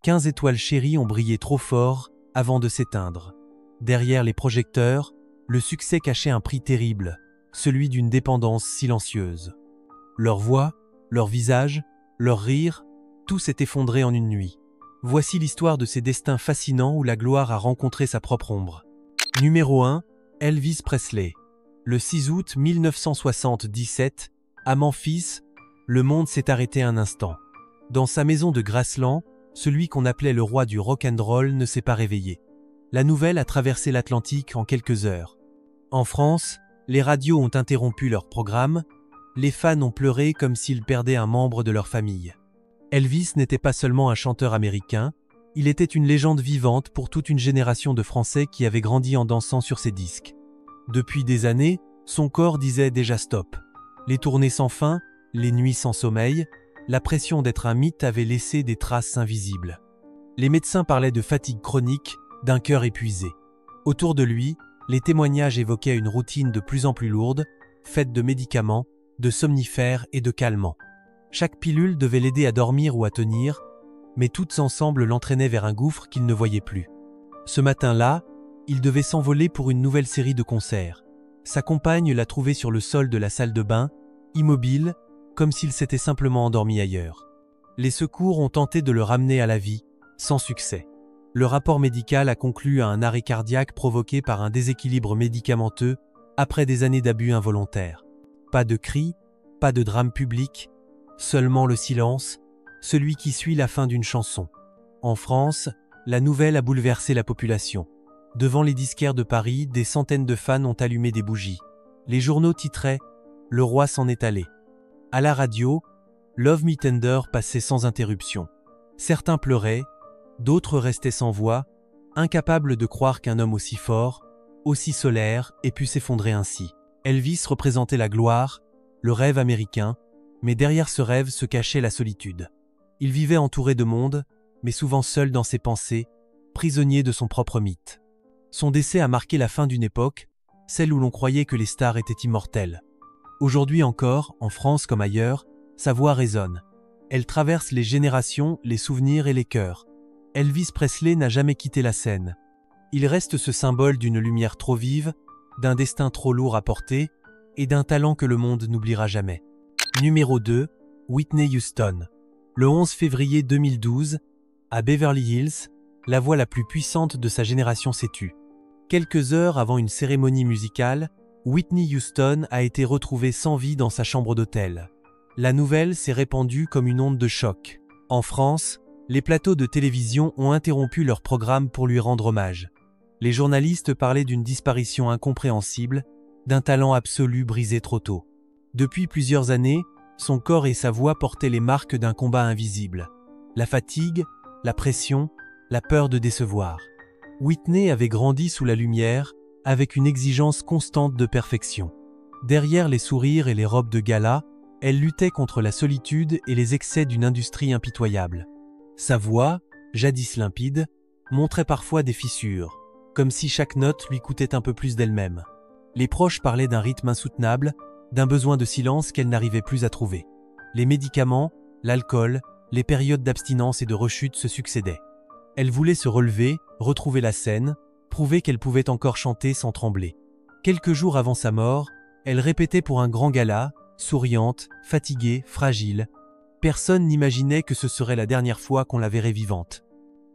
15 étoiles chéries ont brillé trop fort avant de s'éteindre. Derrière les projecteurs, le succès cachait un prix terrible, celui d'une dépendance silencieuse. Leur voix, leur visage, leur rire, tout s'est effondré en une nuit. Voici l'histoire de ces destins fascinants où la gloire a rencontré sa propre ombre. Numéro 1, Elvis Presley. Le 6 août 1977, à Memphis, le monde s'est arrêté un instant. Dans sa maison de Graceland, celui qu'on appelait le roi du rock'n'roll ne s'est pas réveillé. La nouvelle a traversé l'Atlantique en quelques heures. En France, les radios ont interrompu leur programme, les fans ont pleuré comme s'ils perdaient un membre de leur famille. Elvis n'était pas seulement un chanteur américain, il était une légende vivante pour toute une génération de Français qui avaient grandi en dansant sur ses disques. Depuis des années, son corps disait déjà stop. Les tournées sans fin, les nuits sans sommeil, la pression d'être un mythe avait laissé des traces invisibles. Les médecins parlaient de fatigue chronique, d'un cœur épuisé. Autour de lui, les témoignages évoquaient une routine de plus en plus lourde, faite de médicaments, de somnifères et de calmants. Chaque pilule devait l'aider à dormir ou à tenir, mais toutes ensemble l'entraînaient vers un gouffre qu'il ne voyait plus. Ce matin-là, il devait s'envoler pour une nouvelle série de concerts. Sa compagne l'a trouvé sur le sol de la salle de bain, immobile, comme s'il s'était simplement endormi ailleurs. Les secours ont tenté de le ramener à la vie, sans succès. Le rapport médical a conclu à un arrêt cardiaque provoqué par un déséquilibre médicamenteux après des années d'abus involontaires. Pas de cris, pas de drame public, seulement le silence, celui qui suit la fin d'une chanson. En France, la nouvelle a bouleversé la population. Devant les disquaires de Paris, des centaines de fans ont allumé des bougies. Les journaux titraient « Le roi s'en est allé ». À la radio, Love Me Tender passait sans interruption. Certains pleuraient, d'autres restaient sans voix, incapables de croire qu'un homme aussi fort, aussi solaire, ait pu s'effondrer ainsi. Elvis représentait la gloire, le rêve américain, mais derrière ce rêve se cachait la solitude. Il vivait entouré de monde, mais souvent seul dans ses pensées, prisonnier de son propre mythe. Son décès a marqué la fin d'une époque, celle où l'on croyait que les stars étaient immortelles. Aujourd'hui encore, en France comme ailleurs, sa voix résonne. Elle traverse les générations, les souvenirs et les cœurs. Elvis Presley n'a jamais quitté la scène. Il reste ce symbole d'une lumière trop vive, d'un destin trop lourd à porter et d'un talent que le monde n'oubliera jamais. Numéro 2, Whitney Houston. Le 11 février 2012, à Beverly Hills, la voix la plus puissante de sa génération s'est tue. Quelques heures avant une cérémonie musicale, Whitney Houston a été retrouvée sans vie dans sa chambre d'hôtel. La nouvelle s'est répandue comme une onde de choc. En France, les plateaux de télévision ont interrompu leur programme pour lui rendre hommage. Les journalistes parlaient d'une disparition incompréhensible, d'un talent absolu brisé trop tôt. Depuis plusieurs années, son corps et sa voix portaient les marques d'un combat invisible. La fatigue, la pression, la peur de décevoir. Whitney avait grandi sous la lumière, avec une exigence constante de perfection. Derrière les sourires et les robes de gala, elle luttait contre la solitude et les excès d'une industrie impitoyable. Sa voix, jadis limpide, montrait parfois des fissures, comme si chaque note lui coûtait un peu plus d'elle-même. Les proches parlaient d'un rythme insoutenable, d'un besoin de silence qu'elle n'arrivait plus à trouver. Les médicaments, l'alcool, les périodes d'abstinence et de rechute se succédaient. Elle voulait se relever, retrouver la scène, prouver qu'elle pouvait encore chanter sans trembler. Quelques jours avant sa mort, elle répétait pour un grand gala, souriante, fatiguée, fragile. Personne n'imaginait que ce serait la dernière fois qu'on la verrait vivante.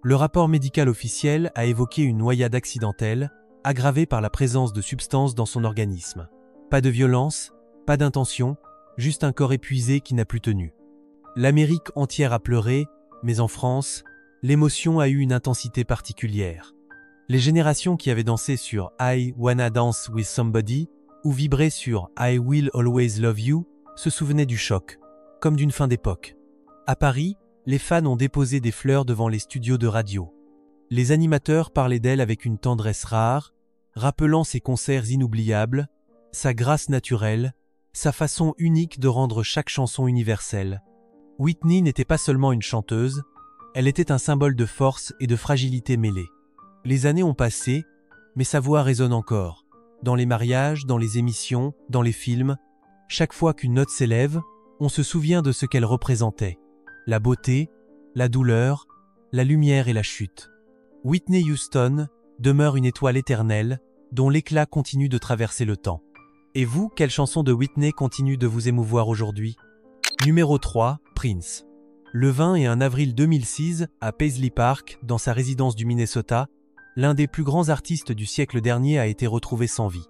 Le rapport médical officiel a évoqué une noyade accidentelle, aggravée par la présence de substances dans son organisme. Pas de violence, pas d'intention, juste un corps épuisé qui n'a plus tenu. L'Amérique entière a pleuré, mais en France, l'émotion a eu une intensité particulière. Les générations qui avaient dansé sur I Wanna Dance With Somebody ou vibré sur I Will Always Love You se souvenaient du choc, comme d'une fin d'époque. À Paris, les fans ont déposé des fleurs devant les studios de radio. Les animateurs parlaient d'elle avec une tendresse rare, rappelant ses concerts inoubliables, sa grâce naturelle, sa façon unique de rendre chaque chanson universelle. Whitney n'était pas seulement une chanteuse, elle était un symbole de force et de fragilité mêlée. Les années ont passé, mais sa voix résonne encore. Dans les mariages, dans les émissions, dans les films, chaque fois qu'une note s'élève, on se souvient de ce qu'elle représentait. La beauté, la douleur, la lumière et la chute. Whitney Houston demeure une étoile éternelle, dont l'éclat continue de traverser le temps. Et vous, quelle chanson de Whitney continue de vous émouvoir aujourd'hui? Numéro 3, Prince. Le 20 et 1 avril 2006, à Paisley Park, dans sa résidence du Minnesota, l'un des plus grands artistes du siècle dernier a été retrouvé sans vie.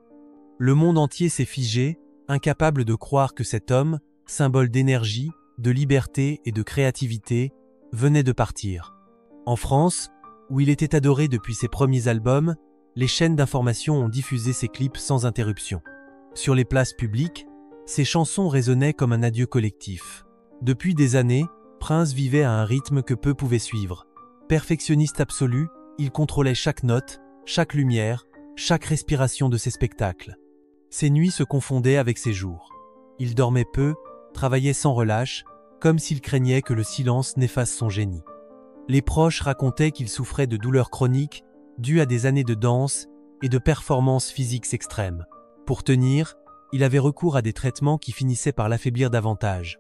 Le monde entier s'est figé, incapable de croire que cet homme, symbole d'énergie, de liberté et de créativité, venait de partir. En France, où il était adoré depuis ses premiers albums, les chaînes d'information ont diffusé ses clips sans interruption. Sur les places publiques, ses chansons résonnaient comme un adieu collectif. Depuis des années, Prince vivait à un rythme que peu pouvaient suivre. Perfectionniste absolu, il contrôlait chaque note, chaque lumière, chaque respiration de ses spectacles. Ses nuits se confondaient avec ses jours. Il dormait peu, travaillait sans relâche, comme s'il craignait que le silence n'efface son génie. Les proches racontaient qu'il souffrait de douleurs chroniques dues à des années de danse et de performances physiques extrêmes. Pour tenir, il avait recours à des traitements qui finissaient par l'affaiblir davantage.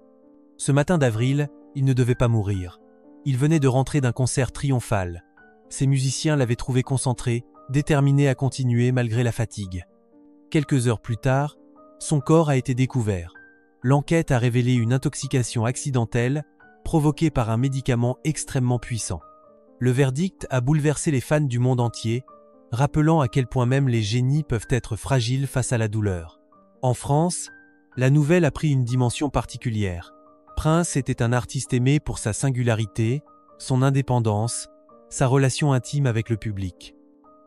Ce matin d'avril, il ne devait pas mourir. Il venait de rentrer d'un concert triomphal. Ses musiciens l'avaient trouvé concentré, déterminé à continuer malgré la fatigue. Quelques heures plus tard, son corps a été découvert. L'enquête a révélé une intoxication accidentelle provoquée par un médicament extrêmement puissant. Le verdict a bouleversé les fans du monde entier, rappelant à quel point même les génies peuvent être fragiles face à la douleur. En France, la nouvelle a pris une dimension particulière. Prince était un artiste aimé pour sa singularité, son indépendance, sa relation intime avec le public.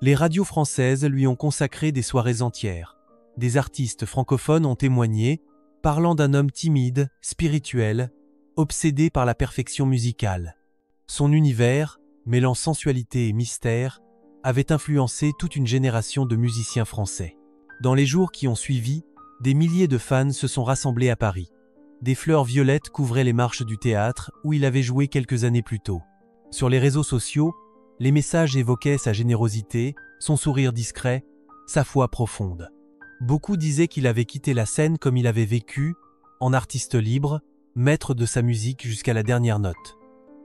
Les radios françaises lui ont consacré des soirées entières. Des artistes francophones ont témoigné, parlant d'un homme timide, spirituel, obsédé par la perfection musicale. Son univers, mêlant sensualité et mystère, avait influencé toute une génération de musiciens français. Dans les jours qui ont suivi, des milliers de fans se sont rassemblés à Paris. Des fleurs violettes couvraient les marches du théâtre où il avait joué quelques années plus tôt. Sur les réseaux sociaux, les messages évoquaient sa générosité, son sourire discret, sa foi profonde. Beaucoup disaient qu'il avait quitté la scène comme il avait vécu, en artiste libre, maître de sa musique jusqu'à la dernière note.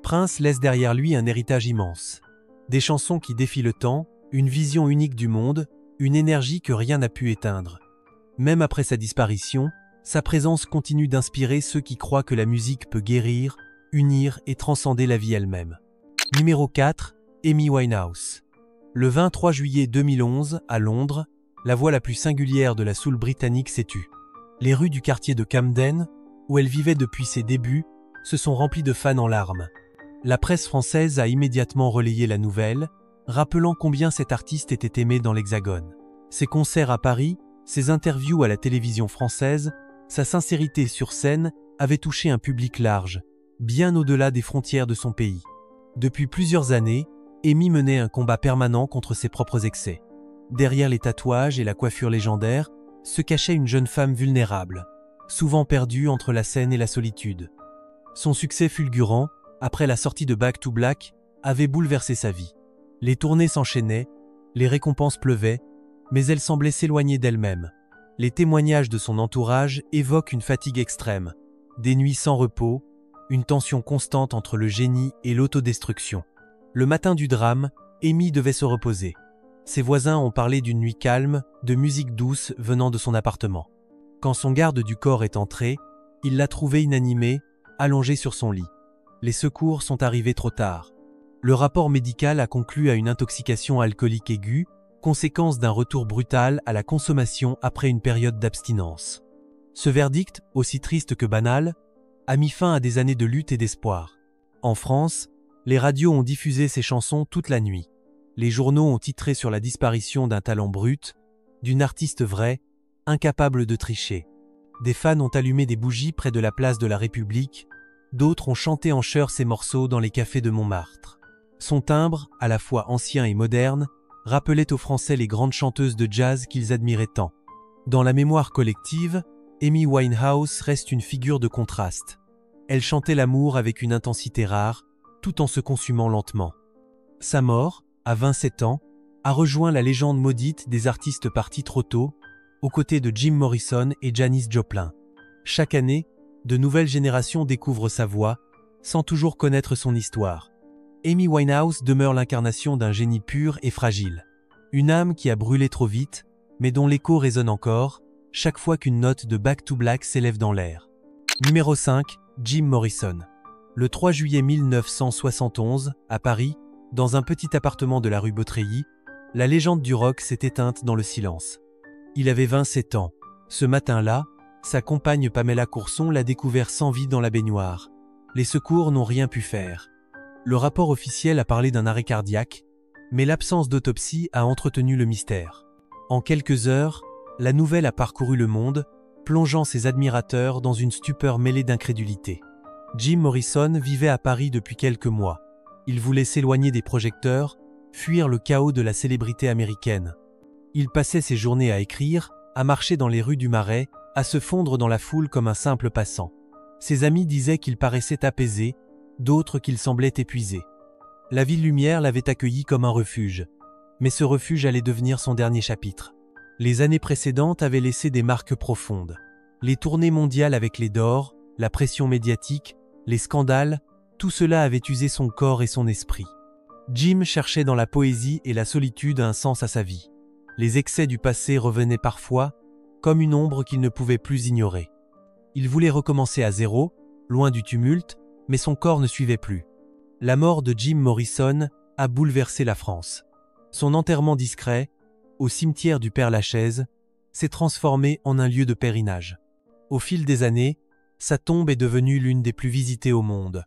Prince laisse derrière lui un héritage immense. Des chansons qui défient le temps, une vision unique du monde, une énergie que rien n'a pu éteindre. Même après sa disparition, sa présence continue d'inspirer ceux qui croient que la musique peut guérir, unir et transcender la vie elle-même. Numéro 4, Amy Winehouse. Le 23 juillet 2011, à Londres, la voix la plus singulière de la soul britannique s'est tue. Les rues du quartier de Camden, où elle vivait depuis ses débuts, se sont remplies de fans en larmes. La presse française a immédiatement relayé la nouvelle, rappelant combien cet artiste était aimé dans l'Hexagone. Ses concerts à Paris, ses interviews à la télévision française, sa sincérité sur scène avaient touché un public large, bien au-delà des frontières de son pays. Depuis plusieurs années, Amy menait un combat permanent contre ses propres excès. Derrière les tatouages et la coiffure légendaire, se cachait une jeune femme vulnérable, souvent perdue entre la scène et la solitude. Son succès fulgurant, après la sortie de Back to Black, avait bouleversé sa vie. Les tournées s'enchaînaient, les récompenses pleuvaient, mais elle semblait s'éloigner d'elle-même. Les témoignages de son entourage évoquent une fatigue extrême, des nuits sans repos, une tension constante entre le génie et l'autodestruction. Le matin du drame, Amy devait se reposer. Ses voisins ont parlé d'une nuit calme, de musique douce venant de son appartement. Quand son garde du corps est entré, il l'a trouvée inanimée, allongée sur son lit. Les secours sont arrivés trop tard. Le rapport médical a conclu à une intoxication alcoolique aiguë, conséquence d'un retour brutal à la consommation après une période d'abstinence. Ce verdict, aussi triste que banal, a mis fin à des années de lutte et d'espoir. En France, les radios ont diffusé ses chansons toute la nuit. Les journaux ont titré sur la disparition d'un talent brut, d'une artiste vraie, incapable de tricher. Des fans ont allumé des bougies près de la place de la République, d'autres ont chanté en chœur ses morceaux dans les cafés de Montmartre. Son timbre, à la fois ancien et moderne, rappelait aux Français les grandes chanteuses de jazz qu'ils admiraient tant. Dans la mémoire collective, Amy Winehouse reste une figure de contraste. Elle chantait l'amour avec une intensité rare, tout en se consumant lentement. Sa mort, à 27 ans, a rejoint la légende maudite des artistes partis trop tôt, aux côtés de Jim Morrison et Janis Joplin. Chaque année, de nouvelles générations découvrent sa voix, sans toujours connaître son histoire. Amy Winehouse demeure l'incarnation d'un génie pur et fragile. Une âme qui a brûlé trop vite, mais dont l'écho résonne encore, chaque fois qu'une note de Back to Black s'élève dans l'air. Numéro 5, Jim Morrison. Le 3 juillet 1971, à Paris, dans un petit appartement de la rue Beautreilly, la légende du rock s'est éteinte dans le silence. Il avait 27 ans. Ce matin-là, sa compagne Pamela Courson l'a découvert sans vie dans la baignoire. Les secours n'ont rien pu faire. Le rapport officiel a parlé d'un arrêt cardiaque, mais l'absence d'autopsie a entretenu le mystère. En quelques heures, la nouvelle a parcouru le monde, plongeant ses admirateurs dans une stupeur mêlée d'incrédulité. Jim Morrison vivait à Paris depuis quelques mois. Il voulait s'éloigner des projecteurs, fuir le chaos de la célébrité américaine. Il passait ses journées à écrire, à marcher dans les rues du Marais, à se fondre dans la foule comme un simple passant. Ses amis disaient qu'il paraissait apaisé, d'autres qu'il semblait épuisé. La ville lumière l'avait accueilli comme un refuge. Mais ce refuge allait devenir son dernier chapitre. Les années précédentes avaient laissé des marques profondes. Les tournées mondiales avec les d'or, la pression médiatique, les scandales, tout cela avait usé son corps et son esprit. Jim cherchait dans la poésie et la solitude un sens à sa vie. Les excès du passé revenaient parfois, comme une ombre qu'il ne pouvait plus ignorer. Il voulait recommencer à zéro, loin du tumulte, mais son corps ne suivait plus. La mort de Jim Morrison a bouleversé la France. Son enterrement discret, au cimetière du Père-Lachaise, s'est transformé en un lieu de pèlerinage. Au fil des années, sa tombe est devenue l'une des plus visitées au monde.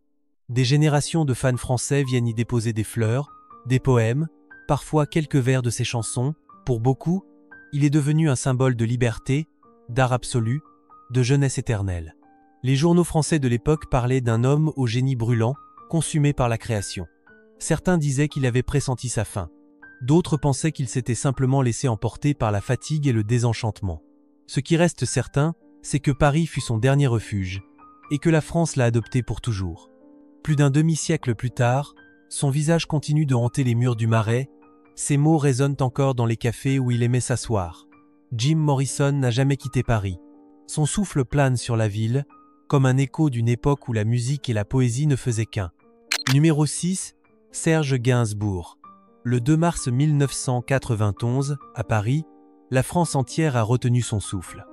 Des générations de fans français viennent y déposer des fleurs, des poèmes, parfois quelques vers de ses chansons. Pour beaucoup, il est devenu un symbole de liberté, d'art absolu, de jeunesse éternelle. Les journaux français de l'époque parlaient d'un homme au génie brûlant, consumé par la création. Certains disaient qu'il avait pressenti sa fin. D'autres pensaient qu'il s'était simplement laissé emporter par la fatigue et le désenchantement. Ce qui reste certain, c'est que Paris fut son dernier refuge, et que la France l'a adopté pour toujours. Plus d'un demi-siècle plus tard, son visage continue de hanter les murs du Marais, ses mots résonnent encore dans les cafés où il aimait s'asseoir. Jim Morrison n'a jamais quitté Paris. Son souffle plane sur la ville, comme un écho d'une époque où la musique et la poésie ne faisaient qu'un. Numéro 6, Serge Gainsbourg. Le 2 mars 1991, à Paris, la France entière a retenu son souffle.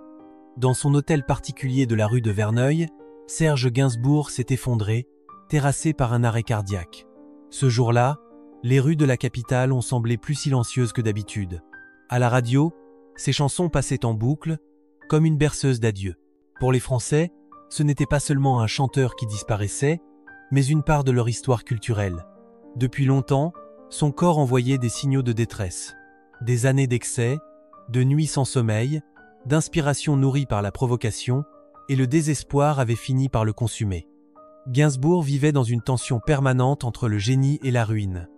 Dans son hôtel particulier de la rue de Verneuil, Serge Gainsbourg s'est effondré, terrassé par un arrêt cardiaque. Ce jour-là, les rues de la capitale ont semblé plus silencieuses que d'habitude. À la radio, ses chansons passaient en boucle, comme une berceuse d'adieu. Pour les Français, ce n'était pas seulement un chanteur qui disparaissait, mais une part de leur histoire culturelle. Depuis longtemps, son corps envoyait des signaux de détresse. Des années d'excès, de nuits sans sommeil, d'inspiration nourrie par la provocation, et le désespoir avait fini par le consumer. Gainsbourg vivait dans une tension permanente entre le génie et la ruine.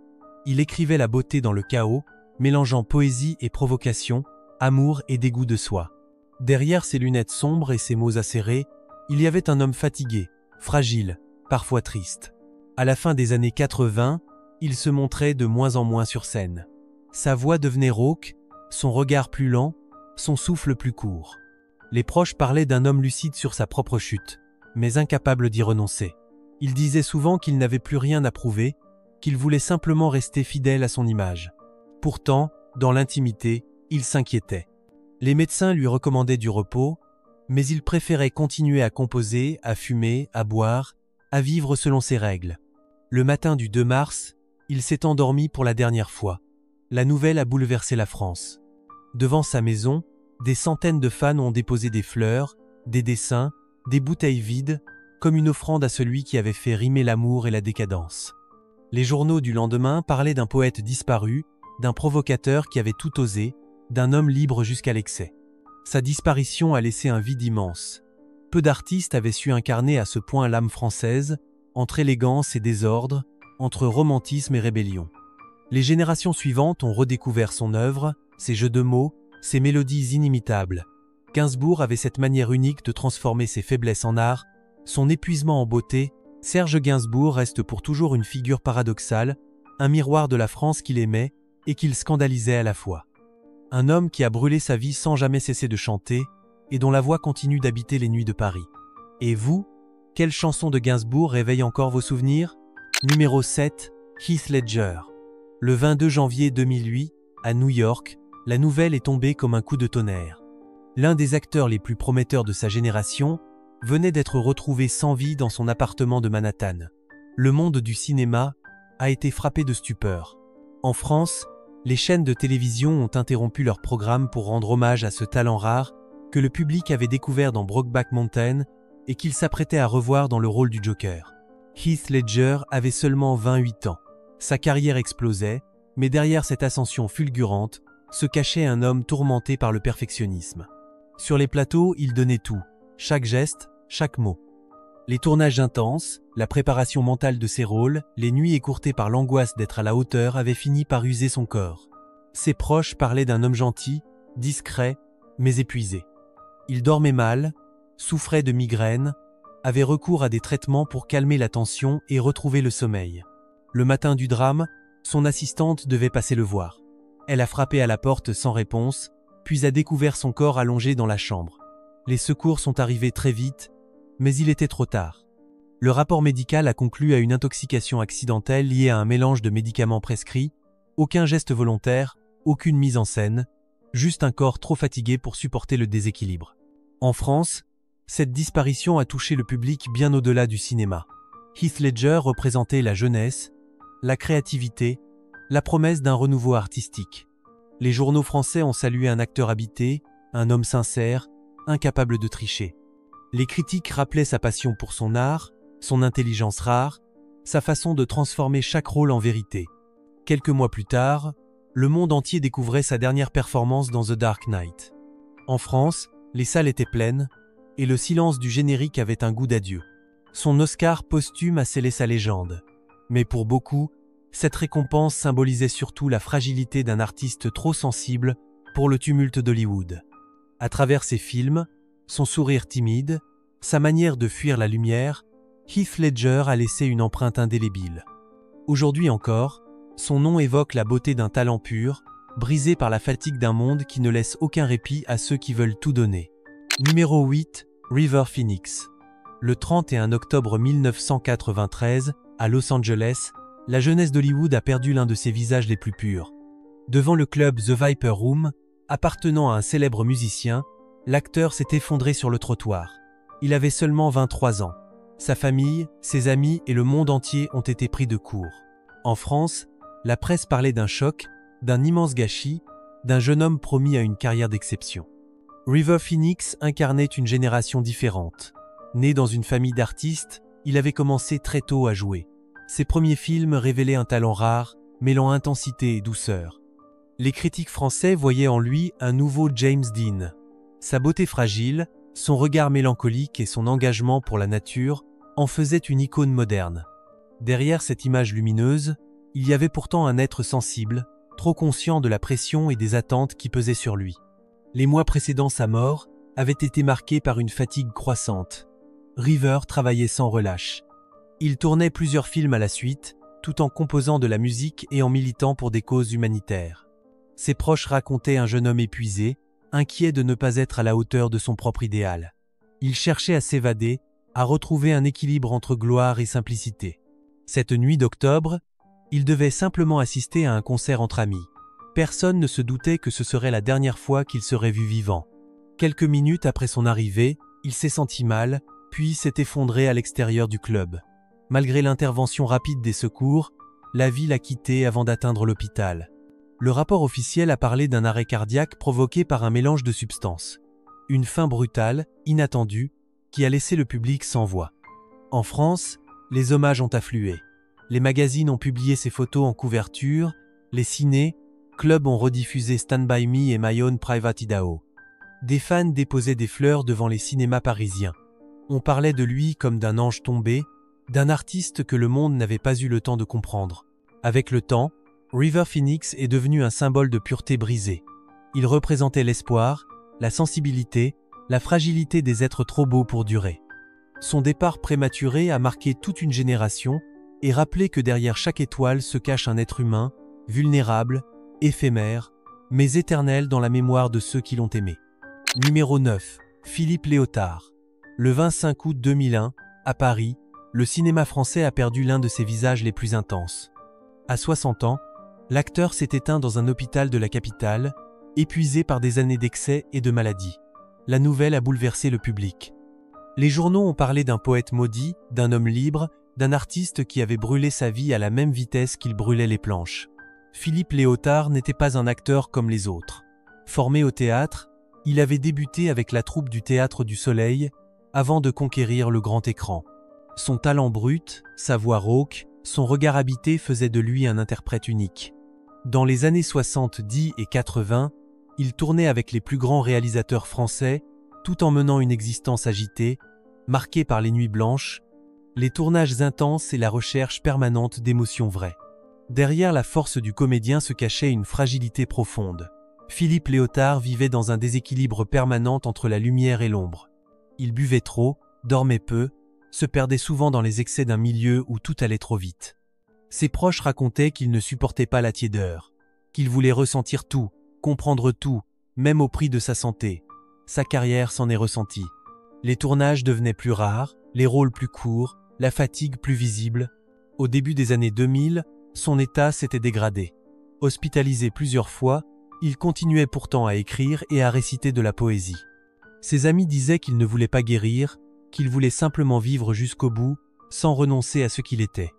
Il écrivait la beauté dans le chaos, mélangeant poésie et provocation, amour et dégoût de soi. Derrière ses lunettes sombres et ses mots acérés, il y avait un homme fatigué, fragile, parfois triste. À la fin des années 80, il se montrait de moins en moins sur scène. Sa voix devenait rauque, son regard plus lent, son souffle plus court. Les proches parlaient d'un homme lucide sur sa propre chute, mais incapable d'y renoncer. Il disait souvent qu'il n'avait plus rien à prouver, qu'il voulait simplement rester fidèle à son image. Pourtant, dans l'intimité, il s'inquiétait. Les médecins lui recommandaient du repos, mais il préférait continuer à composer, à fumer, à boire, à vivre selon ses règles. Le matin du 2 mars, il s'est endormi pour la dernière fois. La nouvelle a bouleversé la France. Devant sa maison, des centaines de fans ont déposé des fleurs, des dessins, des bouteilles vides, comme une offrande à celui qui avait fait rimer l'amour et la décadence. Les journaux du lendemain parlaient d'un poète disparu, d'un provocateur qui avait tout osé, d'un homme libre jusqu'à l'excès. Sa disparition a laissé un vide immense. Peu d'artistes avaient su incarner à ce point l'âme française, entre élégance et désordre, entre romantisme et rébellion. Les générations suivantes ont redécouvert son œuvre, ses jeux de mots, ses mélodies inimitables. Gainsbourg avait cette manière unique de transformer ses faiblesses en art, son épuisement en beauté. Serge Gainsbourg reste pour toujours une figure paradoxale, un miroir de la France qu'il aimait et qu'il scandalisait à la fois. Un homme qui a brûlé sa vie sans jamais cesser de chanter et dont la voix continue d'habiter les nuits de Paris. Et vous, quelle chanson de Gainsbourg réveille encore vos souvenirs ? Numéro 7, Heath Ledger. Le 22 janvier 2008, à New York, la nouvelle est tombée comme un coup de tonnerre. L'un des acteurs les plus prometteurs de sa génération venait d'être retrouvé sans vie dans son appartement de Manhattan. Le monde du cinéma a été frappé de stupeur. En France, les chaînes de télévision ont interrompu leur programme pour rendre hommage à ce talent rare que le public avait découvert dans Brokeback Mountain et qu'il s'apprêtait à revoir dans le rôle du Joker. Heath Ledger avait seulement 28 ans. Sa carrière explosait, mais derrière cette ascension fulgurante se cachait un homme tourmenté par le perfectionnisme. Sur les plateaux, il donnait tout, chaque geste, chaque mot. Les tournages intenses, la préparation mentale de ses rôles, les nuits écourtées par l'angoisse d'être à la hauteur avaient fini par user son corps. Ses proches parlaient d'un homme gentil, discret, mais épuisé. Il dormait mal, souffrait de migraines, avait recours à des traitements pour calmer la tension et retrouver le sommeil. Le matin du drame, son assistante devait passer le voir. Elle a frappé à la porte sans réponse, puis a découvert son corps allongé dans la chambre. Les secours sont arrivés très vite, mais il était trop tard. Le rapport médical a conclu à une intoxication accidentelle liée à un mélange de médicaments prescrits, aucun geste volontaire, aucune mise en scène, juste un corps trop fatigué pour supporter le déséquilibre. En France, cette disparition a touché le public bien au-delà du cinéma. Heath Ledger représentait la jeunesse, la créativité, la promesse d'un renouveau artistique. Les journaux français ont salué un acteur habité, un homme sincère, incapable de tricher. Les critiques rappelaient sa passion pour son art, son intelligence rare, sa façon de transformer chaque rôle en vérité. Quelques mois plus tard, le monde entier découvrait sa dernière performance dans The Dark Knight. En France, les salles étaient pleines, et le silence du générique avait un goût d'adieu. Son Oscar posthume a scellé sa légende. Mais pour beaucoup, cette récompense symbolisait surtout la fragilité d'un artiste trop sensible pour le tumulte d'Hollywood. À travers ses films, son sourire timide, sa manière de fuir la lumière, Heath Ledger a laissé une empreinte indélébile. Aujourd'hui encore, son nom évoque la beauté d'un talent pur, brisé par la fatigue d'un monde qui ne laisse aucun répit à ceux qui veulent tout donner. Numéro 8, River Phoenix. Le 31 octobre 1993, à Los Angeles, la jeunesse d'Hollywood a perdu l'un de ses visages les plus purs. Devant le club The Viper Room, appartenant à un célèbre musicien, l'acteur s'est effondré sur le trottoir. Il avait seulement 23 ans. Sa famille, ses amis et le monde entier ont été pris de court. En France, la presse parlait d'un choc, d'un immense gâchis, d'un jeune homme promis à une carrière d'exception. River Phoenix incarnait une génération différente. Né dans une famille d'artistes, il avait commencé très tôt à jouer. Ses premiers films révélaient un talent rare, mêlant intensité et douceur. Les critiques français voyaient en lui un nouveau James Dean. Sa beauté fragile, son regard mélancolique et son engagement pour la nature en faisaient une icône moderne. Derrière cette image lumineuse, il y avait pourtant un être sensible, trop conscient de la pression et des attentes qui pesaient sur lui. Les mois précédant sa mort avaient été marqués par une fatigue croissante. River travaillait sans relâche. Il tournait plusieurs films à la suite, tout en composant de la musique et en militant pour des causes humanitaires. Ses proches racontaient un jeune homme épuisé, inquiet de ne pas être à la hauteur de son propre idéal. Il cherchait à s'évader, à retrouver un équilibre entre gloire et simplicité. Cette nuit d'octobre, il devait simplement assister à un concert entre amis. Personne ne se doutait que ce serait la dernière fois qu'il serait vu vivant. Quelques minutes après son arrivée, il s'est senti mal, puis s'est effondré à l'extérieur du club. Malgré l'intervention rapide des secours, la vie l'a quitté avant d'atteindre l'hôpital. Le rapport officiel a parlé d'un arrêt cardiaque provoqué par un mélange de substances. Une fin brutale, inattendue, qui a laissé le public sans voix. En France, les hommages ont afflué. Les magazines ont publié ses photos en couverture, les cinés, clubs ont rediffusé Stand By Me et My Own Private Idaho. Des fans déposaient des fleurs devant les cinémas parisiens. On parlait de lui comme d'un ange tombé, d'un artiste que le monde n'avait pas eu le temps de comprendre. Avec le temps, River Phoenix est devenu un symbole de pureté brisée. Il représentait l'espoir, la sensibilité, la fragilité des êtres trop beaux pour durer. Son départ prématuré a marqué toute une génération et rappelé que derrière chaque étoile se cache un être humain, vulnérable, éphémère, mais éternel dans la mémoire de ceux qui l'ont aimé. Numéro 9. Philippe Léotard. Le 25 août 2001, à Paris, le cinéma français a perdu l'un de ses visages les plus intenses. À 60 ans, l'acteur s'est éteint dans un hôpital de la capitale, épuisé par des années d'excès et de maladies. La nouvelle a bouleversé le public. Les journaux ont parlé d'un poète maudit, d'un homme libre, d'un artiste qui avait brûlé sa vie à la même vitesse qu'il brûlait les planches. Philippe Léotard n'était pas un acteur comme les autres. Formé au théâtre, il avait débuté avec la troupe du Théâtre du Soleil avant de conquérir le grand écran. Son talent brut, sa voix rauque, son regard habité faisaient de lui un interprète unique. Dans les années 70 et 80, il tournait avec les plus grands réalisateurs français, tout en menant une existence agitée, marquée par les nuits blanches, les tournages intenses et la recherche permanente d'émotions vraies. Derrière la force du comédien se cachait une fragilité profonde. Philippe Léotard vivait dans un déséquilibre permanent entre la lumière et l'ombre. Il buvait trop, dormait peu, se perdait souvent dans les excès d'un milieu où tout allait trop vite. Ses proches racontaient qu'il ne supportait pas la tiédeur, qu'il voulait ressentir tout, comprendre tout, même au prix de sa santé. Sa carrière s'en est ressentie. Les tournages devenaient plus rares, les rôles plus courts, la fatigue plus visible. Au début des années 2000, son état s'était dégradé. Hospitalisé plusieurs fois, il continuait pourtant à écrire et à réciter de la poésie. Ses amis disaient qu'il ne voulait pas guérir, qu'il voulait simplement vivre jusqu'au bout, sans renoncer à ce qu'il était.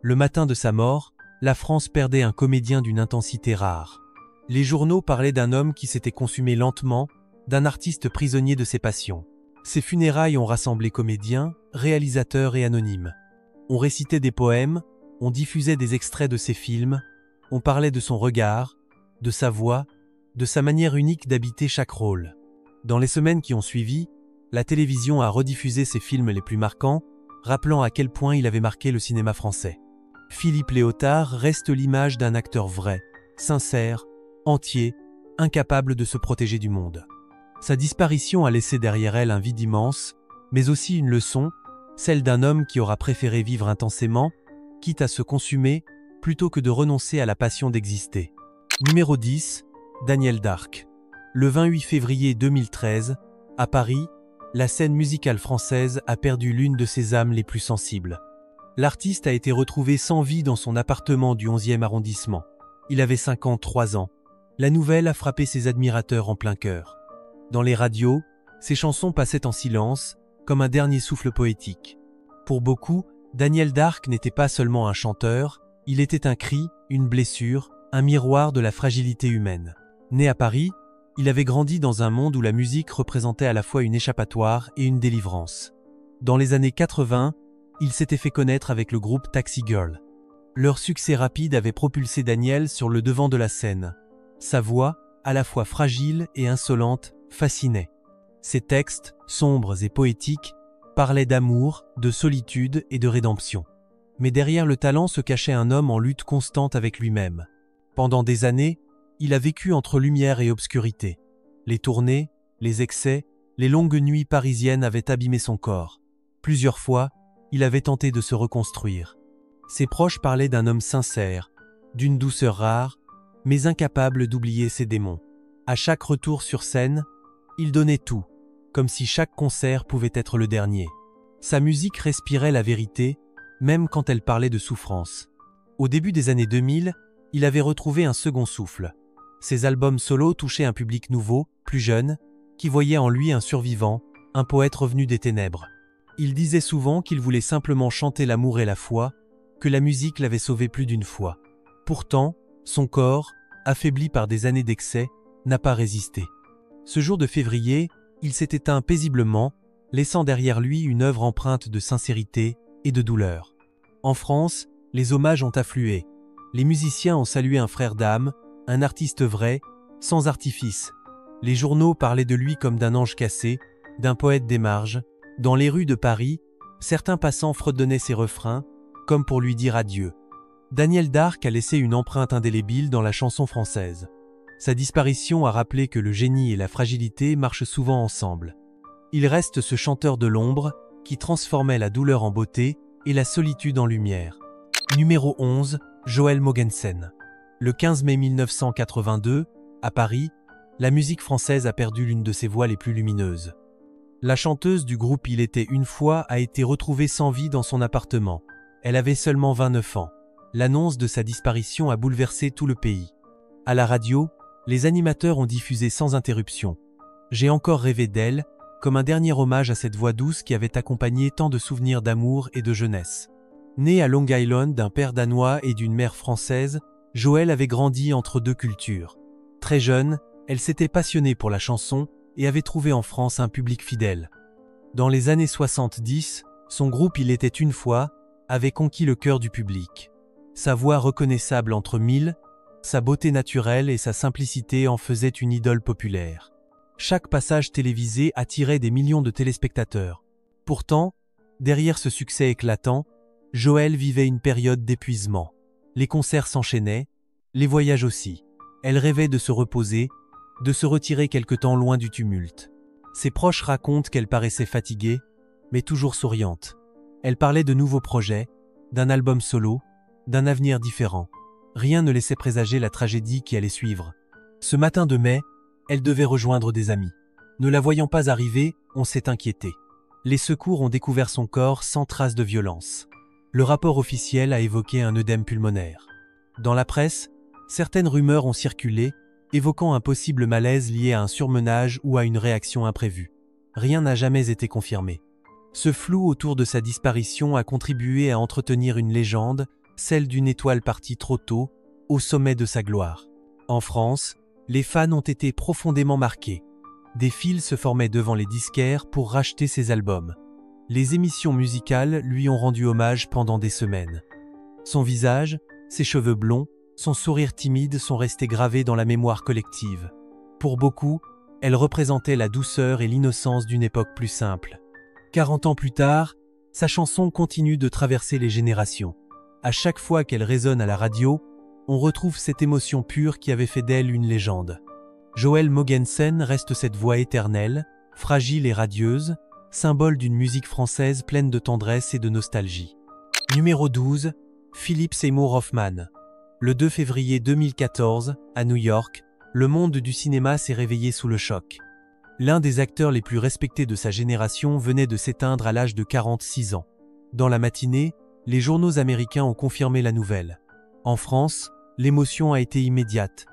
Le matin de sa mort, la France perdait un comédien d'une intensité rare. Les journaux parlaient d'un homme qui s'était consumé lentement, d'un artiste prisonnier de ses passions. Ses funérailles ont rassemblé comédiens, réalisateurs et anonymes. On récitait des poèmes, on diffusait des extraits de ses films, on parlait de son regard, de sa voix, de sa manière unique d'habiter chaque rôle. Dans les semaines qui ont suivi, la télévision a rediffusé ses films les plus marquants, rappelant à quel point il avait marqué le cinéma français. Philippe Léotard reste l'image d'un acteur vrai, sincère, entier, incapable de se protéger du monde. Sa disparition a laissé derrière elle un vide immense, mais aussi une leçon, celle d'un homme qui aura préféré vivre intensément, quitte à se consumer, plutôt que de renoncer à la passion d'exister. Numéro 10, Daniel Darc. Le 28 février 2013, à Paris, la scène musicale française a perdu l'une de ses âmes les plus sensibles. L'artiste a été retrouvé sans vie dans son appartement du 11e arrondissement. Il avait 53 ans. La nouvelle a frappé ses admirateurs en plein cœur. Dans les radios, ses chansons passaient en silence, comme un dernier souffle poétique. Pour beaucoup, Daniel Darc n'était pas seulement un chanteur, il était un cri, une blessure, un miroir de la fragilité humaine. Né à Paris, il avait grandi dans un monde où la musique représentait à la fois une échappatoire et une délivrance. Dans les années 80, il s'était fait connaître avec le groupe Taxi Girl. Leur succès rapide avait propulsé Daniel sur le devant de la scène. Sa voix, à la fois fragile et insolente, fascinait. Ses textes, sombres et poétiques, parlaient d'amour, de solitude et de rédemption. Mais derrière le talent se cachait un homme en lutte constante avec lui-même. Pendant des années, il a vécu entre lumière et obscurité. Les tournées, les excès, les longues nuits parisiennes avaient abîmé son corps. Plusieurs fois, il avait tenté de se reconstruire. Ses proches parlaient d'un homme sincère, d'une douceur rare, mais incapable d'oublier ses démons. À chaque retour sur scène, il donnait tout, comme si chaque concert pouvait être le dernier. Sa musique respirait la vérité, même quand elle parlait de souffrance. Au début des années 2000, il avait retrouvé un second souffle. Ses albums solo touchaient un public nouveau, plus jeune, qui voyait en lui un survivant, un poète revenu des ténèbres. Il disait souvent qu'il voulait simplement chanter l'amour et la foi, que la musique l'avait sauvé plus d'une fois. Pourtant, son corps, affaibli par des années d'excès, n'a pas résisté. Ce jour de février, il s'est éteint paisiblement, laissant derrière lui une œuvre empreinte de sincérité et de douleur. En France, les hommages ont afflué. Les musiciens ont salué un frère d'âme, un artiste vrai, sans artifice. Les journaux parlaient de lui comme d'un ange cassé, d'un poète des marges. Dans les rues de Paris, certains passants fredonnaient ses refrains, comme pour lui dire adieu. Daniel Darc a laissé une empreinte indélébile dans la chanson française. Sa disparition a rappelé que le génie et la fragilité marchent souvent ensemble. Il reste ce chanteur de l'ombre qui transformait la douleur en beauté et la solitude en lumière. Numéro 11, Joël Mogensen. Le 15 mai 1982, à Paris, la musique française a perdu l'une de ses voix les plus lumineuses. La chanteuse du groupe Il était une fois a été retrouvée sans vie dans son appartement. Elle avait seulement 29 ans. L'annonce de sa disparition a bouleversé tout le pays. À la radio, les animateurs ont diffusé sans interruption « J'ai encore rêvé d'elle », comme un dernier hommage à cette voix douce qui avait accompagné tant de souvenirs d'amour et de jeunesse. Née à Long Island d'un père danois et d'une mère française, Joëlle avait grandi entre deux cultures. Très jeune, elle s'était passionnée pour la chanson et avait trouvé en France un public fidèle. Dans les années 70, son groupe Il était une fois avait conquis le cœur du public. Sa voix reconnaissable entre mille, sa beauté naturelle et sa simplicité en faisaient une idole populaire. Chaque passage télévisé attirait des millions de téléspectateurs. Pourtant, derrière ce succès éclatant, Joëlle vivait une période d'épuisement. Les concerts s'enchaînaient, les voyages aussi. Elle rêvait de se reposer, de se retirer quelque temps loin du tumulte. Ses proches racontent qu'elle paraissait fatiguée, mais toujours souriante. Elle parlait de nouveaux projets, d'un album solo, d'un avenir différent. Rien ne laissait présager la tragédie qui allait suivre. Ce matin de mai, elle devait rejoindre des amis. Ne la voyant pas arriver, on s'est inquiété. Les secours ont découvert son corps sans trace de violence. Le rapport officiel a évoqué un œdème pulmonaire. Dans la presse, certaines rumeurs ont circulé, évoquant un possible malaise lié à un surmenage ou à une réaction imprévue. Rien n'a jamais été confirmé. Ce flou autour de sa disparition a contribué à entretenir une légende, celle d'une étoile partie trop tôt, au sommet de sa gloire. En France, les fans ont été profondément marqués. Des files se formaient devant les disquaires pour racheter ses albums. Les émissions musicales lui ont rendu hommage pendant des semaines. Son visage, ses cheveux blonds, son sourire timide sont restés gravés dans la mémoire collective. Pour beaucoup, elle représentait la douceur et l'innocence d'une époque plus simple. 40 ans plus tard, sa chanson continue de traverser les générations. À chaque fois qu'elle résonne à la radio, on retrouve cette émotion pure qui avait fait d'elle une légende. Joëlle Mogensen reste cette voix éternelle, fragile et radieuse, symbole d'une musique française pleine de tendresse et de nostalgie. Numéro 12, Philip Seymour Hoffman. Le 2 février 2014, à New York, le monde du cinéma s'est réveillé sous le choc. L'un des acteurs les plus respectés de sa génération venait de s'éteindre à l'âge de 46 ans. Dans la matinée, les journaux américains ont confirmé la nouvelle. En France, l'émotion a été immédiate.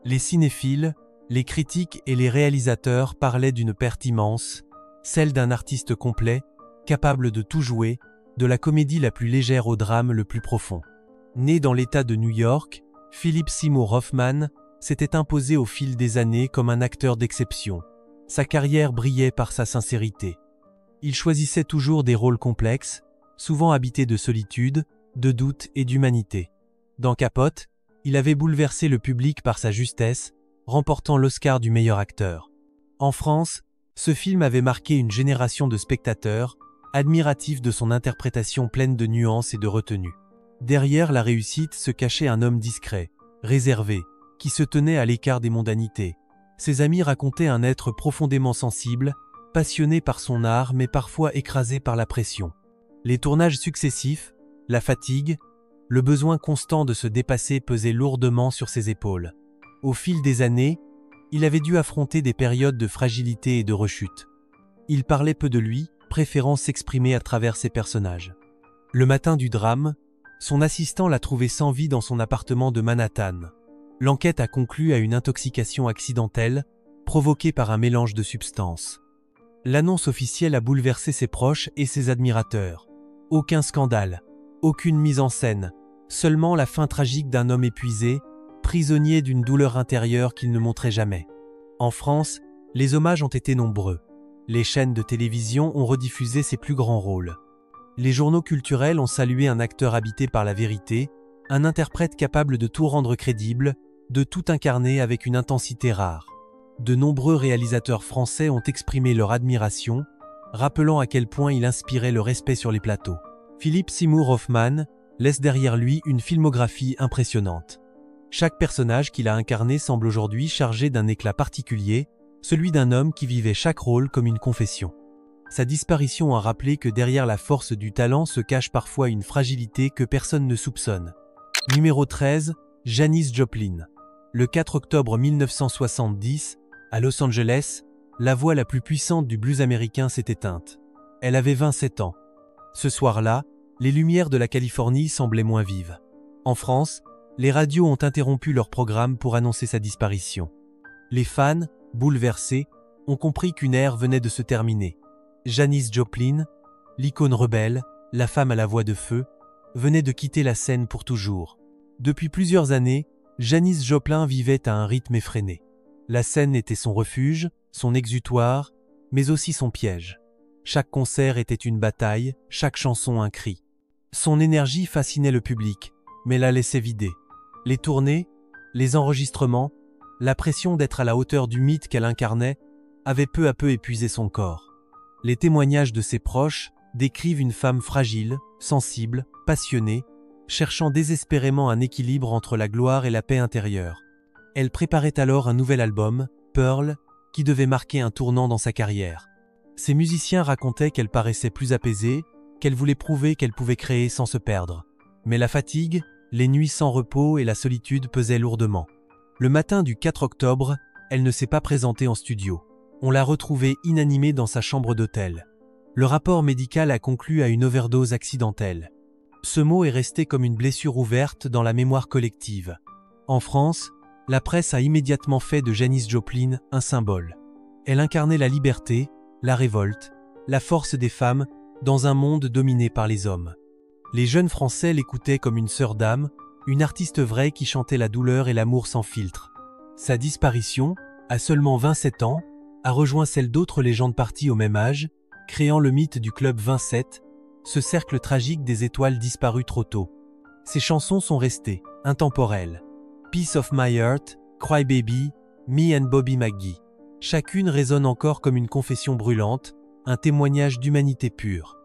Les cinéphiles, les critiques et les réalisateurs parlaient d'une perte immense, celle d'un artiste complet, capable de tout jouer, de la comédie la plus légère au drame le plus profond. Né dans l'État de New York, Philip Seymour Hoffman s'était imposé au fil des années comme un acteur d'exception. Sa carrière brillait par sa sincérité. Il choisissait toujours des rôles complexes, souvent habités de solitude, de doute et d'humanité. Dans Capote, il avait bouleversé le public par sa justesse, remportant l'Oscar du meilleur acteur. En France, ce film avait marqué une génération de spectateurs, admiratifs de son interprétation pleine de nuances et de retenue. Derrière la réussite se cachait un homme discret, réservé, qui se tenait à l'écart des mondanités. Ses amis racontaient un être profondément sensible, passionné par son art mais parfois écrasé par la pression. Les tournages successifs, la fatigue, le besoin constant de se dépasser pesaient lourdement sur ses épaules. Au fil des années, il avait dû affronter des périodes de fragilité et de rechute. Il parlait peu de lui, préférant s'exprimer à travers ses personnages. Le matin du drame, son assistant l'a trouvé sans vie dans son appartement de Manhattan. L'enquête a conclu à une intoxication accidentelle, provoquée par un mélange de substances. L'annonce officielle a bouleversé ses proches et ses admirateurs. Aucun scandale, aucune mise en scène, seulement la fin tragique d'un homme épuisé, prisonnier d'une douleur intérieure qu'il ne montrait jamais. En France, les hommages ont été nombreux. Les chaînes de télévision ont rediffusé ses plus grands rôles. Les journaux culturels ont salué un acteur habité par la vérité, un interprète capable de tout rendre crédible, de tout incarner avec une intensité rare. De nombreux réalisateurs français ont exprimé leur admiration, rappelant à quel point il inspirait le respect sur les plateaux. Philip Seymour Hoffman laisse derrière lui une filmographie impressionnante. Chaque personnage qu'il a incarné semble aujourd'hui chargé d'un éclat particulier, celui d'un homme qui vivait chaque rôle comme une confession. Sa disparition a rappelé que derrière la force du talent se cache parfois une fragilité que personne ne soupçonne. Numéro 13, Janis Joplin. Le 4 octobre 1970, à Los Angeles, la voix la plus puissante du blues américain s'est éteinte. Elle avait 27 ans. Ce soir-là, les lumières de la Californie semblaient moins vives. En France, les radios ont interrompu leur programme pour annoncer sa disparition. Les fans, bouleversés, ont compris qu'une ère venait de se terminer. Janis Joplin, l'icône rebelle, la femme à la voix de feu, venait de quitter la scène pour toujours. Depuis plusieurs années, Janis Joplin vivait à un rythme effréné. La scène était son refuge, son exutoire, mais aussi son piège. Chaque concert était une bataille, chaque chanson un cri. Son énergie fascinait le public, mais la laissait vider. Les tournées, les enregistrements, la pression d'être à la hauteur du mythe qu'elle incarnait avaient peu à peu épuisé son corps. Les témoignages de ses proches décrivent une femme fragile, sensible, passionnée, cherchant désespérément un équilibre entre la gloire et la paix intérieure. Elle préparait alors un nouvel album, Pearl, qui devait marquer un tournant dans sa carrière. Ses musiciens racontaient qu'elle paraissait plus apaisée, qu'elle voulait prouver qu'elle pouvait créer sans se perdre. Mais la fatigue, les nuits sans repos et la solitude pesaient lourdement. Le matin du 4 octobre, elle ne s'est pas présentée en studio. On l'a retrouvée inanimée dans sa chambre d'hôtel. Le rapport médical a conclu à une overdose accidentelle. Ce mot est resté comme une blessure ouverte dans la mémoire collective. En France, la presse a immédiatement fait de Janis Joplin un symbole. Elle incarnait la liberté, la révolte, la force des femmes dans un monde dominé par les hommes. Les jeunes Français l'écoutaient comme une sœur d'âme, une artiste vraie qui chantait la douleur et l'amour sans filtre. Sa disparition, à seulement 27 ans, a rejoint celle d'autres légendes parties au même âge, créant le mythe du Club 27, ce cercle tragique des étoiles disparues trop tôt. Ses chansons sont restées intemporelles. Piece of My Heart, Cry Baby, Me and Bobby McGee. Chacune résonne encore comme une confession brûlante, un témoignage d'humanité pure.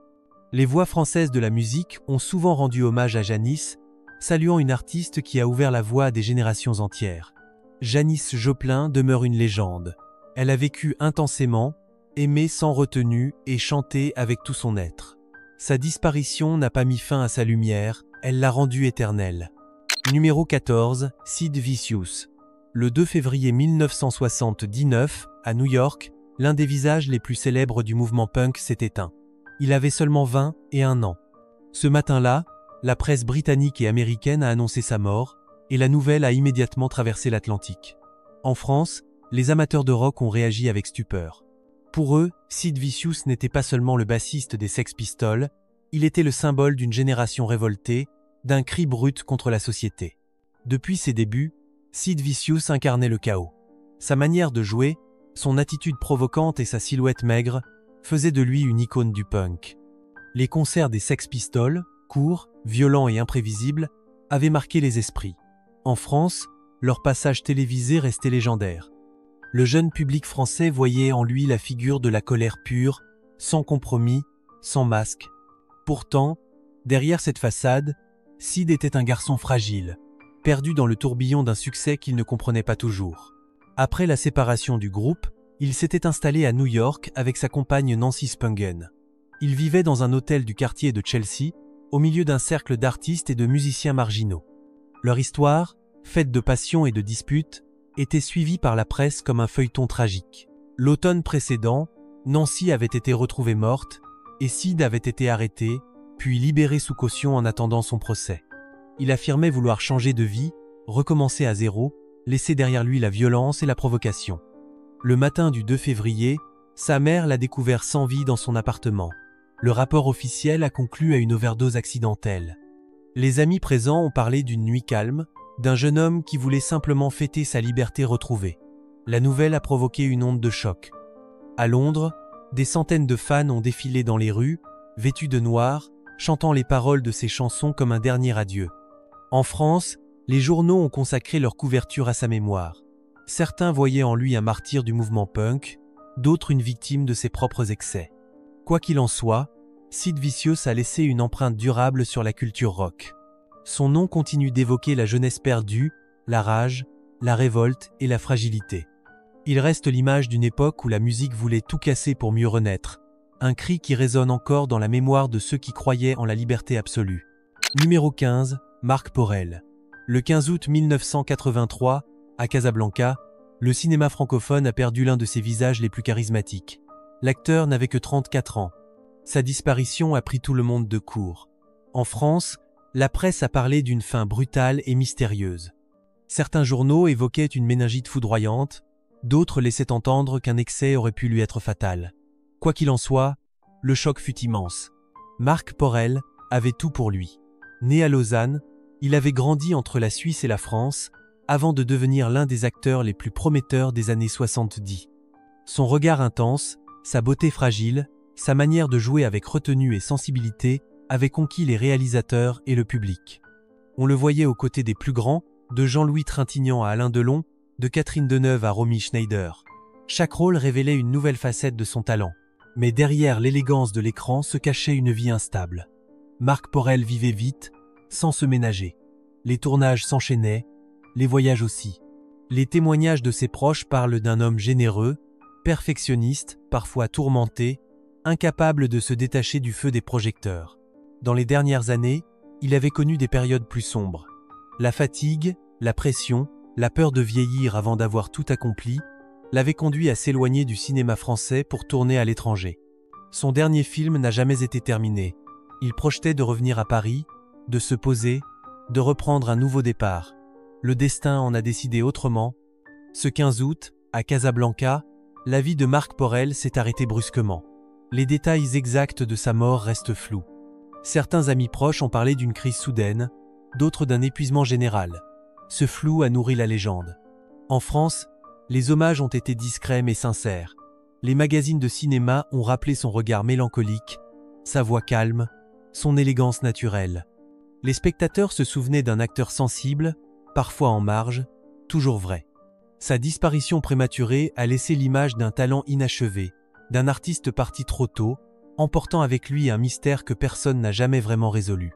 Les voix françaises de la musique ont souvent rendu hommage à Janis, saluant une artiste qui a ouvert la voie à des générations entières. Janis Joplin demeure une légende. Elle a vécu intensément, aimé sans retenue et chanté avec tout son être. Sa disparition n'a pas mis fin à sa lumière, elle l'a rendue éternelle. Numéro 14, Sid Vicious. Le 2 février 1979, à New York, l'un des visages les plus célèbres du mouvement punk s'est éteint. Il avait seulement 21 ans. Ce matin-là, la presse britannique et américaine a annoncé sa mort, et la nouvelle a immédiatement traversé l'Atlantique. En France, les amateurs de rock ont réagi avec stupeur. Pour eux, Sid Vicious n'était pas seulement le bassiste des Sex Pistols, il était le symbole d'une génération révoltée, d'un cri brut contre la société. Depuis ses débuts, Sid Vicious incarnait le chaos. Sa manière de jouer, son attitude provocante et sa silhouette maigre faisaient de lui une icône du punk. Les concerts des Sex Pistols, courts, violents et imprévisibles, avaient marqué les esprits. En France, leur passage télévisé restait légendaire. Le jeune public français voyait en lui la figure de la colère pure, sans compromis, sans masque. Pourtant, derrière cette façade, Sid était un garçon fragile, perdu dans le tourbillon d'un succès qu'il ne comprenait pas toujours. Après la séparation du groupe, il s'était installé à New York avec sa compagne Nancy Spungen. Ils vivaient dans un hôtel du quartier de Chelsea, au milieu d'un cercle d'artistes et de musiciens marginaux. Leur histoire, faite de passion et de disputes, était suivie par la presse comme un feuilleton tragique. L'automne précédent, Nancy avait été retrouvée morte et Sid avait été arrêté, puis libéré sous caution en attendant son procès. Il affirmait vouloir changer de vie, recommencer à zéro, laisser derrière lui la violence et la provocation. Le matin du 2 février, sa mère l'a découvert sans vie dans son appartement. Le rapport officiel a conclu à une overdose accidentelle. Les amis présents ont parlé d'une nuit calme, d'un jeune homme qui voulait simplement fêter sa liberté retrouvée. La nouvelle a provoqué une onde de choc. À Londres, des centaines de fans ont défilé dans les rues, vêtus de noir, chantant les paroles de ses chansons comme un dernier adieu. En France, les journaux ont consacré leur couverture à sa mémoire. Certains voyaient en lui un martyr du mouvement punk, d'autres une victime de ses propres excès. Quoi qu'il en soit, Sid Vicious a laissé une empreinte durable sur la culture rock. Son nom continue d'évoquer la jeunesse perdue, la rage, la révolte et la fragilité. Il reste l'image d'une époque où la musique voulait tout casser pour mieux renaître, un cri qui résonne encore dans la mémoire de ceux qui croyaient en la liberté absolue. Numéro 15, Marc Porel. Le 15 août 1983, à Casablanca, le cinéma francophone a perdu l'un de ses visages les plus charismatiques. L'acteur n'avait que 34 ans. Sa disparition a pris tout le monde de court. En France, La presse a parlé d'une fin brutale et mystérieuse. Certains journaux évoquaient une méningite foudroyante, d'autres laissaient entendre qu'un excès aurait pu lui être fatal. Quoi qu'il en soit, le choc fut immense. Marc Porel avait tout pour lui. Né à Lausanne, il avait grandi entre la Suisse et la France, avant de devenir l'un des acteurs les plus prometteurs des années 70. Son regard intense, sa beauté fragile, sa manière de jouer avec retenue et sensibilité avaient conquis les réalisateurs et le public. On le voyait aux côtés des plus grands, de Jean-Louis Trintignant à Alain Delon, de Catherine Deneuve à Romy Schneider. Chaque rôle révélait une nouvelle facette de son talent. Mais derrière l'élégance de l'écran se cachait une vie instable. Marc Porel vivait vite, sans se ménager. Les tournages s'enchaînaient, les voyages aussi. Les témoignages de ses proches parlent d'un homme généreux, perfectionniste, parfois tourmenté, incapable de se détacher du feu des projecteurs. Dans les dernières années, il avait connu des périodes plus sombres. La fatigue, la pression, la peur de vieillir avant d'avoir tout accompli, l'avaient conduit à s'éloigner du cinéma français pour tourner à l'étranger. Son dernier film n'a jamais été terminé. Il projetait de revenir à Paris, de se poser, de reprendre un nouveau départ. Le destin en a décidé autrement. Ce 15 août, à Casablanca, la vie de Marc Porel s'est arrêtée brusquement. Les détails exacts de sa mort restent flous. Certains amis proches ont parlé d'une crise soudaine, d'autres d'un épuisement général. Ce flou a nourri la légende. En France, les hommages ont été discrets mais sincères. Les magazines de cinéma ont rappelé son regard mélancolique, sa voix calme, son élégance naturelle. Les spectateurs se souvenaient d'un acteur sensible, parfois en marge, toujours vrai. Sa disparition prématurée a laissé l'image d'un talent inachevé, d'un artiste parti trop tôt, emportant avec lui un mystère que personne n'a jamais vraiment résolu.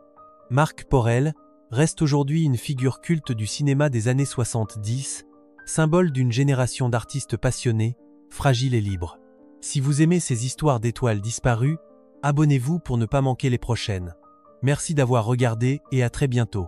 Marc Porel reste aujourd'hui une figure culte du cinéma des années 70, symbole d'une génération d'artistes passionnés, fragiles et libres. Si vous aimez ces histoires d'étoiles disparues, abonnez-vous pour ne pas manquer les prochaines. Merci d'avoir regardé et à très bientôt.